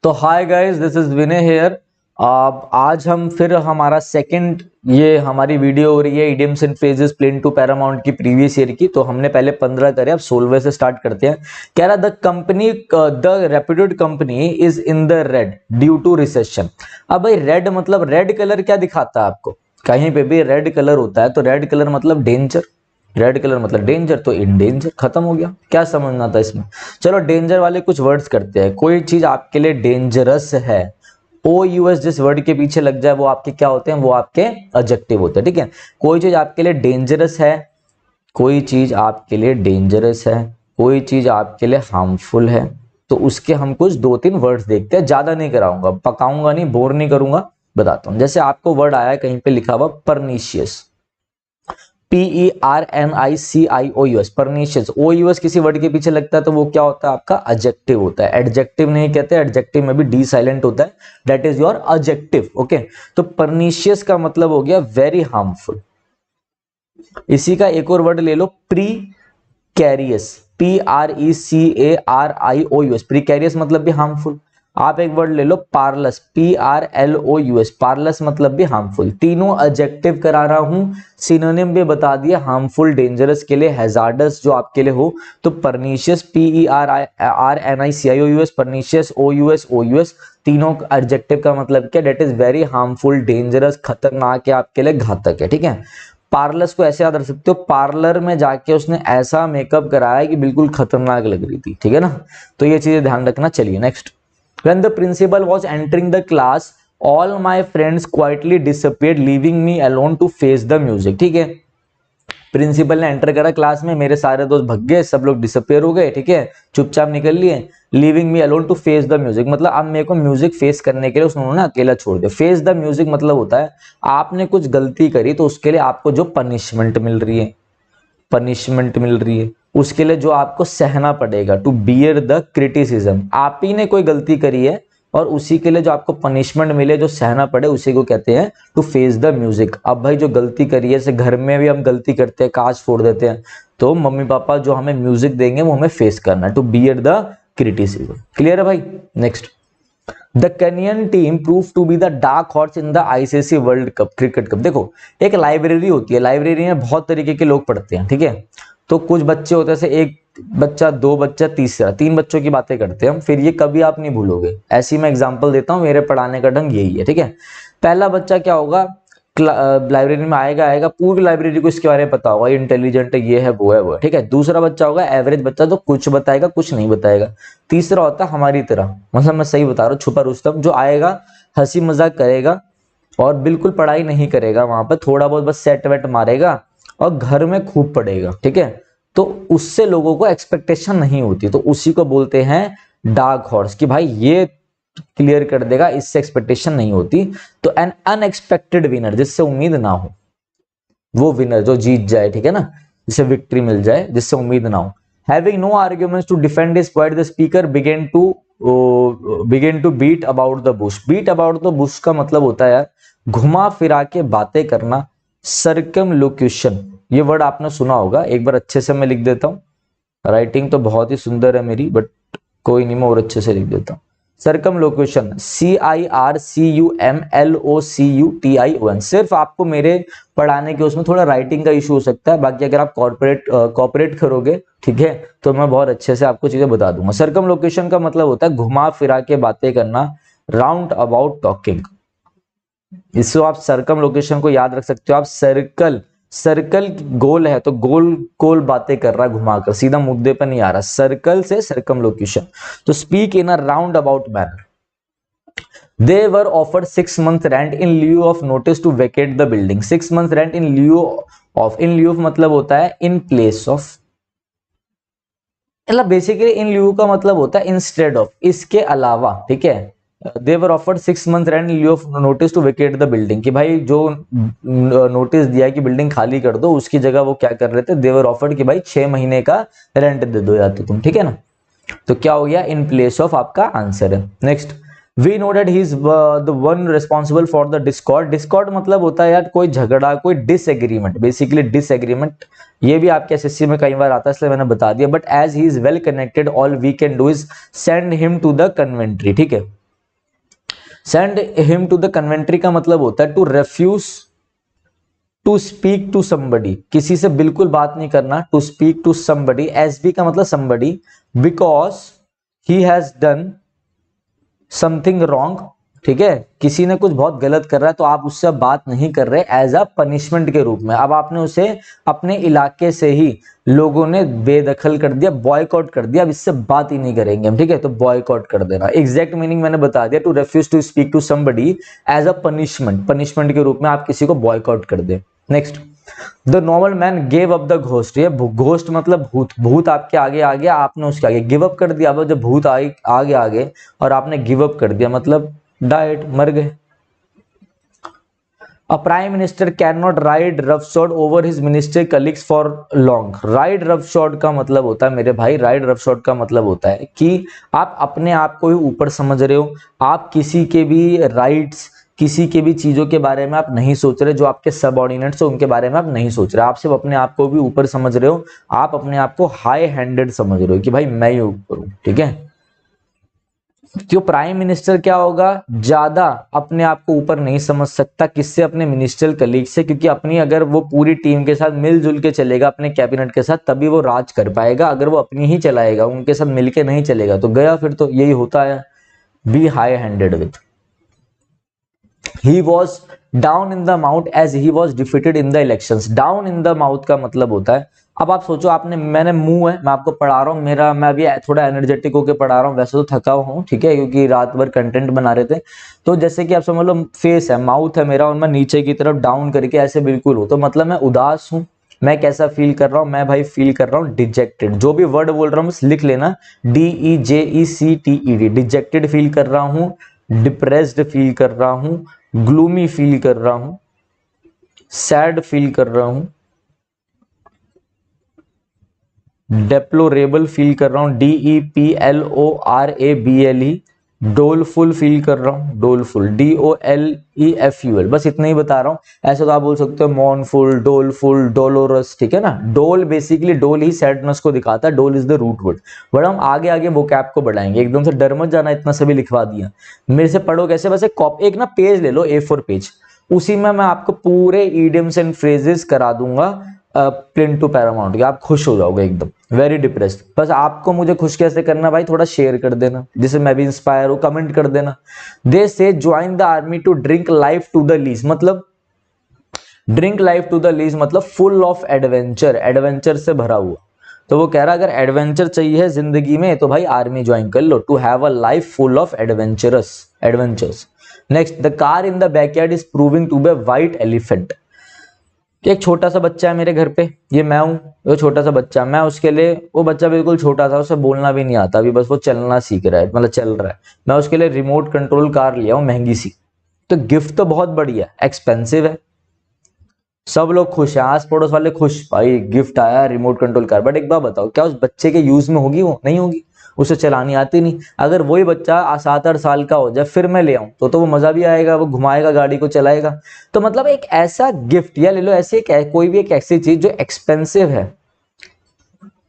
तो hi guys, this is Vinay here. आज हम फिर हमारा सेकंड ये हमारी वीडियो हो रही है idioms and phrases plain to Paramount की प्रीवियस ईयर की। तो हमने पहले 15 करे, अब 16वें से स्टार्ट करते हैं। कह रहा the reputed company is in the red due to recession. अब भाई रेड मतलब रेड कलर क्या दिखाता है आपको? कहीं पे भी रेड कलर होता है तो रेड कलर मतलब डेंजर, रेड कलर मतलब डेंजर, तो इन डेंजर खत्म हो गया। क्या समझना था इसमें? चलो डेंजर वाले कुछ वर्ड्स करते हैं। कोई चीज आपके लिए डेंजरस है, ओ यूएस जिस वर्ड के पीछे लग जाए वो आपके क्या होते हैं? वो आपके एडजेक्टिव होते हैं। ठीक है, कोई चीज आपके लिए डेंजरस है, कोई चीज आपके लिए डेंजरस है, कोई चीज आपके लिए हार्मफुल है, तो उसके हम कुछ 2-3 वर्ड्स देखते हैं। ज्यादा नहीं कराऊंगा, पकाऊंगा नहीं, बोर नहीं करूंगा, बताता हूं। जैसे आपको वर्ड आया कहीं पे लिखा हुआ परनीशियस, PERNICIOUS, परनीशियस। OUS किसी वर्ड के पीछे लगता है तो वो क्या होता है? आपका एडजेक्टिव होता है। एडजेक्टिव नहीं कहते, एडजेक्टिव में भी डी साइलेंट होता है, that is your adjective. Okay, तो परनीशियस का मतलब हो गया वेरी हार्मफुल। इसी का एक और वर्ड ले लो, प्रीकैरियस, PRECARIOUS, प्रीकैरियस मतलब भी हार्मफुल। आप एक वर्ड ले लो पार्लस, PRLOUS, पार्लस मतलब भी हार्मफुल। तीनों एडजेक्टिव करा रहा हूं, सिनोनिम भी बता दिया, हार्मफुल डेंजरस के लिए, हैजार्डस जो आपके लिए हो तो परनीशियस, PERNICIOUS, परनीशियस, OUS। तीनों एडजेक्टिव का मतलब क्या? That is very harmful, dangerous, खतरनाक है, आपके लिए घातक है। ठीक है, पार्लर्स को ऐसे याद रख सकते हो, पार्लर में जाके उसने ऐसा मेकअप कराया कि बिल्कुल खतरनाक लग रही थी। ठीक है ना, तो ये चीजें ध्यान रखना। चलिए next. When the principal was entering the class, all my friends quietly disappeared, leaving me alone to face the music. ठीक है, प्रिंसिपल ने एंटर करा क्लास में, मेरे सारे दोस्त भग गए, सब लोग डिसअपियर हो गए। ठीक है, चुपचाप निकल लिए। Leaving me alone to face the music मतलब अब मेरे को म्यूजिक फेस करने के लिए उन्होंने अकेला छोड़ दिया। फेस द म्यूजिक मतलब होता है आपने कुछ गलती करी तो उसके लिए आपको जो पनिशमेंट मिल रही है, पनिशमेंट मिल रही है, उसके लिए जो आपको सहना पड़ेगा, टू बियर द क्रिटिसिज्म। आप ही ने कोई गलती करी है और उसी के लिए जो आपको पनिशमेंट मिले, जो सहना पड़े, उसी को कहते हैं टू फेस द म्यूजिक। अब भाई जो गलती करी है, जैसे घर में भी हम गलती करते हैं, कांच फोड़ देते हैं, तो मम्मी पापा जो हमें म्यूजिक देंगे वो हमें फेस करना है, to bear the criticism. Clear है भाई? Next. The Kenyan team prove to be the dark horse in the ICC world cup, cricket cup. देखो, एक लाइब्रेरी होती है, लाइब्रेरी में बहुत तरीके के लोग पढ़ते हैं। ठीक है, तो कुछ बच्चे होते हैं, जैसे एक बच्चा, दो बच्चा, तीसरा, 3 बच्चों की बातें करते हैं हम, फिर ये कभी आप नहीं भूलोगे। ऐसी मैं एग्जांपल देता हूं, मेरे पढ़ाने का ढंग यही है। ठीक है, पहला बच्चा क्या होगा, लाइब्रेरी में आएगा, पूरी लाइब्रेरी को इसके बारे में पता होगा, इंटेलिजेंट है, ये है, वो है, वो है। ठीक है, दूसरा बच्चा होगा एवरेज बच्चा, तो कुछ बताएगा, कुछ नहीं बताएगा। तीसरा होता है हमारी तरह, मतलब मैं सही बता रहा हूँ, छुपा रुस्तम, जो आएगा, हंसी मजाक करेगा और बिल्कुल पढ़ाई नहीं करेगा, वहां पर थोड़ा बहुत बस सेट वेट मारेगा और घर में खूब पढ़ेगा। ठीक है, तो उससे लोगों को एक्सपेक्टेशन नहीं होती, तो उसी को बोलते हैं डार्क हॉर्स, कि भाई ये क्लियर कर देगा, इससे एक्सपेक्टेशन नहीं होती। तो एन अनएक्सपेक्टेड विनर, जिससे उम्मीद ना हो, वो विनर जो जीत जाए। ठीक है ना, जिसे विक्ट्री मिल जाए, जिससे उम्मीद ना हो। Having no arguments to defend his point, the speaker began to beat about the bush. Beat about the bush का मतलब होता है यार घुमा फिरा के बातें करना, circumlocution। ये वर्ड आपने सुना होगा, एक बार अच्छे से मैं लिख देता हूँ। राइटिंग तो बहुत ही सुंदर है मेरी, बट कोई नहीं, मैं और अच्छे से लिख देता हूँ। Circumlocution, CIRCUMLOCUTION। सिर्फ आपको मेरे पढ़ाने के उसमें थोड़ा राइटिंग का इशू हो सकता है, बाकी अगर आप कॉर्पोरेट करोगे, ठीक है, तो मैं बहुत अच्छे से आपको चीजें बता दूंगा। सर्कमलोकेशन का मतलब होता है घुमा फिरा के बातें करना, राउंड अबाउट टॉकिंग। इसको आप सर्कमलोकेशन को याद रख सकते हो। आप सर्कल गोल है तो गोल गोल बातें कर रहा है, घुमाकर, सीधा मुद्दे पर नहीं आ रहा, सर्कल से सर्कमलोक्यूशन। तो speak in a round about manner. They were offered 6 months rent in lieu of notice to vacate the building. 6 months rent in lieu of मतलब होता है in place of, मतलब बेसिकली इन लिeu का मतलब होता है इंस्टेड ऑफ, इसके अलावा। ठीक है, they were offered 6 month rent in lieu of notice to vacate the building, कि भाई जो नोटिस दिया कि बिल्डिंग खाली कर दो, उसकी जगह वो क्या कर रहे थे, दे वर ऑफर्ड कि भाई 6 महीने का रेंट दे दो या तो तुम। ठीक है ना, तो क्या हो गया, इन प्लेस ऑफ आपका आंसर है। Next. We know that he is the one responsible for the discord. Discord मतलब होता है यार कोई झगड़ा, कोई डिसएग्रीमेंट, बेसिकली डिसएग्रीमेंट। ये भी आपके एसएससी में कई बार आता है, इसलिए मैंने बता दिया। But as he is well connected, all we can do is send him to the Coventry. ठीक है, send him to the Coventry का मतलब होता है to refuse to speak to somebody, किसी से बिल्कुल बात नहीं करना, to speak to somebody, S B का मतलब somebody, because he has done something wrong, ठीक है, किसी ने कुछ बहुत गलत कर रहा है तो आप उससे बात नहीं कर रहे एज अ पनिशमेंट के रूप में, अब आपने उसे अपने इलाके से ही लोगों ने बेदखल कर दिया, बॉयकॉट कर दिया, अब इससे बात ही नहीं करेंगे हम, ठीक है, तो बॉयकॉट कर देना। एग्जैक्ट मीनिंग मैंने बता दिया, to refuse to speak to somebody as a punishment, punishment के रूप में आप किसी को बॉयकॉट कर दे। Next, the normal man gave up the ghost, ये घोस्ट मतलब भूत, भूत आपके आगे आ गया, आपने उसके आगे गिव अप कर दिया, अब जब भूत आगे आगे और आपने गिव अप कर दिया मतलब डाइड, मर गए। A prime minister can not ride roughshod over his minister colleagues for long, ride roughshod का मतलब होता है मेरे भाई, राइड रफशॉर्ड का मतलब होता है कि आप अपने आप को ही ऊपर समझ रहे हो, आप किसी के भी राइट्स, किसी के भी चीजों के बारे में आप नहीं सोच रहे, जो आपके सबऑर्डिनेट्स हो उनके बारे में आप नहीं सोच रहे, आप सिर्फ अपने आप को भी ऊपर समझ रहे हो, आप अपने आप को हाई हैंडेड समझ रहे हो कि भाई मैं ही ऊपर हूं, ठीक है। जो प्राइम मिनिस्टर क्या होगा, ज्यादा अपने आप को ऊपर नहीं समझ सकता, किससे, अपने मिनिस्ट्रियल कलीग से, क्योंकि अपनी अगर वो पूरी टीम के साथ मिलजुल के चलेगा अपने कैबिनेट के साथ तभी वो राज कर पाएगा, अगर वो अपनी ही चलाएगा उनके साथ मिलके नहीं चलेगा तो गया, फिर तो यही होता है, be high handed with. He was down in the mouth as he was defeated in the elections, down in the mouth का मतलब होता है, अब आप सोचो आपने, मैंने मुंह है, मैं आपको पढ़ा रहा हूँ, मेरा मैं अभी थोड़ा एनर्जेटिक होकर पढ़ा रहा हूँ, वैसे तो थका हुआ हूँ, ठीक है, क्योंकि रात भर कंटेंट बना रहे थे, तो जैसे कि आप समझ लो फेस है, माउथ है मेरा और मैं नीचे की तरफ डाउन करके ऐसे बिल्कुल हूँ, तो मतलब मैं उदास हूँ, मैं कैसा फील कर रहा हूँ, मैं भाई फील कर रहा हूँ डिजेक्टेड, जो भी वर्ड बोल रहा हूँ बस लिख लेना, DEJECTED, डिजेक्टेड फील कर रहा हूँ, डिप्रेस्ड फील कर रहा हूँ, ग्लूमी फील कर रहा हूं, सैड फील कर रहा हूं, डेप्लोरेबल फील कर रहा हूं, DEPLORABLE, डोलफुल फील कर रहा हूं, डोलफुल DOLEFUL, बस इतना ही बता रहा हूं, ऐसे तो आप बोल सकते हो मॉर्नफुल, डोलफुल, डोलोरस, ठीक है ना, डोल बेसिकली डोल ही सैडनेस को दिखाता है, dole is the root word, but हम आगे आगे वोकैब को बढ़ाएंगे, एकदम से डर मत जाना, इतना सभी लिखवा दिया, मेरे से पढ़ो कैसे, बस एक ना पेज ले लो, A4 पेज, उसी में मैं आपको पूरे इडियम्स एंड फ्रेजेस करा दूंगा प्रिंट टू पैरामाउंट के, आप खुश हो जाओगे एकदम, वेरी डिप्रेस्ड, बस आपको मुझे खुश कैसे करना भाई, थोड़ा शेयर कर देना जिससे मैं भी इंस्पायर हूं, कमेंट कर देना। They say join the army to drink life to the lees, मतलब drink life to the lees मतलब फुल ऑफ एडवेंचर, एडवेंचर से भरा हुआ, तो वो कह रहा अगर एडवेंचर चाहिए जिंदगी में तो भाई आर्मी ज्वाइन कर लो, to have a life full of adventures. Next, the car in the backyard is proving to be white elephant, एक छोटा सा बच्चा है मेरे घर पे, ये मैं हूँ, वो छोटा सा बच्चा, मैं उसके लिए, वो बच्चा बिल्कुल छोटा था, उसे बोलना भी नहीं आता अभी, बस वो चलना सीख रहा है, मतलब चल रहा है, मैं उसके लिए रिमोट कंट्रोल कार लिया हूँ महंगी सी, तो गिफ्ट तो बहुत बढ़िया, एक्सपेंसिव है, सब लोग खुश हैं, आस पड़ोस वाले खुश, भाई गिफ्ट आया रिमोट कंट्रोल कार, बट एक बात बताओ क्या उस बच्चे के यूज में होगी, वो नहीं होगी, उसे चलानी आती नहीं, अगर वही बच्चा 7-8 साल का हो जाए फिर मैं ले आऊं तो वो मजा भी आएगा, वो घुमाएगा गाड़ी को, चलाएगा, तो मतलब एक ऐसा गिफ्ट या ले लो, ऐसे कोई भी एक ऐसी चीज जो एक्सपेंसिव है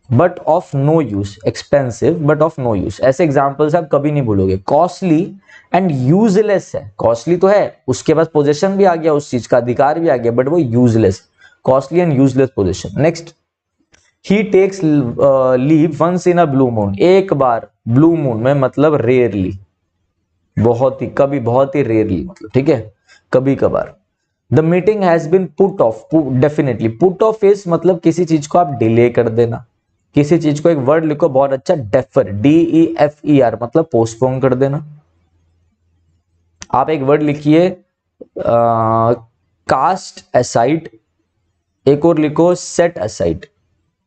but of no use, expensive but of no use, ऐसे एग्जांपल्स आप कभी नहीं भूलोगे। कॉस्टली एंड यूजलेस है, कॉस्टली तो है, उसके पास पोजीशन भी आ गया, उस चीज का अधिकार भी आ गया, बट वो useless, costly and useless position. Next, he takes leave once in a blue moon, एक बार ब्लू मून में मतलब रेयरली, बहुत ही कभी, बहुत ही रेयरली मतलब, ठीक है, कभी कभार। The meeting has been put off, definitely put off is मतलब किसी चीज को आप डिले कर देना, किसी चीज को एक वर्ड लिखो बहुत अच्छा, डेफर, DEFER मतलब पोस्टपोन कर देना। आप एक वर्ड लिखिए कास्ट असाइड, एक और लिखो सेट असाइड,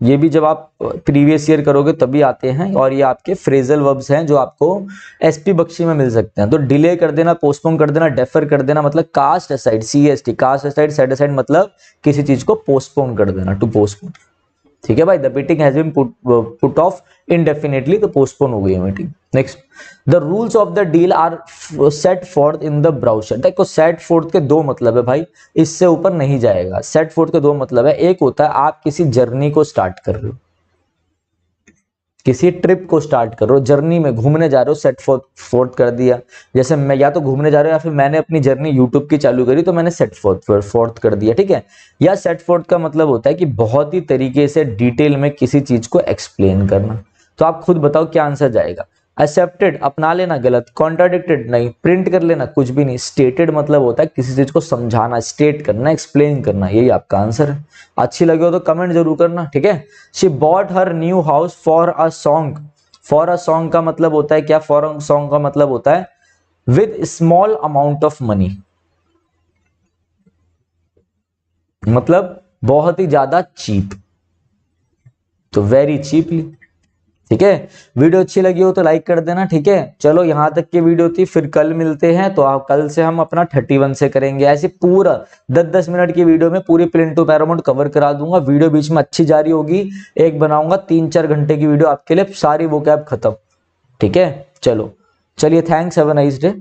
ये भी जब आप प्रीवियस ईयर करोगे तभी आते हैं, और ये आपके फ्रेजल वर्ब्स हैं जो आपको SP बख्शी में मिल सकते हैं। तो डिले कर देना, पोस्टपोन कर देना, डेफर कर देना, मतलब cast aside, CAST, cast aside, set aside मतलब किसी चीज को पोस्टपोन कर देना, टू पोस्टपोन, ठीक है भाई। The meeting has been put off indefinitely, तो पोस्टपोन हो गई है meeting. Next, the rules of the deal are set forth in the brochure, देखो सेट फोर्थ के दो मतलब है भाई, इससे ऊपर नहीं जाएगा, सेट फोर्थ के दो मतलब है, एक होता है आप किसी जर्नी को स्टार्ट कर रहे हो, किसी ट्रिप को स्टार्ट करो, जर्नी में घूमने जा रहे हो, सेट फोर्थ कर दिया। जैसे मैं या तो घूमने जा रहा हूं या फिर मैंने अपनी जर्नी यूट्यूब की चालू करी तो मैंने सेट फोर्थ कर दिया, ठीक है। या सेट फोर्थ का मतलब होता है कि बहुत ही तरीके से डिटेल में किसी चीज को एक्सप्लेन करना। तो आप खुद बताओ क्या आंसर जाएगा। एक्सेप्टेड अपना लेना गलत, कॉन्ट्राडिक्टेड नहीं, प्रिंट कर लेना कुछ भी नहीं, स्टेटेड मतलब होता है किसी चीज को समझाना, स्टेट करना, एक्सप्लेन करना, यही आपका आंसर है। अच्छी लगे हो तो कमेंट जरूर करना, ठीक है। She bought her new house for a song. For a song का मतलब होता है क्या, फॉर अ सॉन्ग का मतलब होता है with small amount of money, मतलब बहुत ही ज्यादा चीप, तो वेरी चीपली, ठीक है। वीडियो अच्छी लगी हो तो लाइक कर देना, ठीक है। चलो यहां तक की वीडियो थी, फिर कल मिलते हैं। तो आप कल से हम अपना 31 से करेंगे, ऐसे पूरा 10-10 मिनट की वीडियो में पूरी प्लेन टू पैरामाउंट कवर करा दूंगा। वीडियो बीच में अच्छी जारी होगी, एक बनाऊंगा 3-4 घंटे की वीडियो आपके लिए, सारी वोकैब खत्म, ठीक है। चलो चलिए, thanks, have a nice day.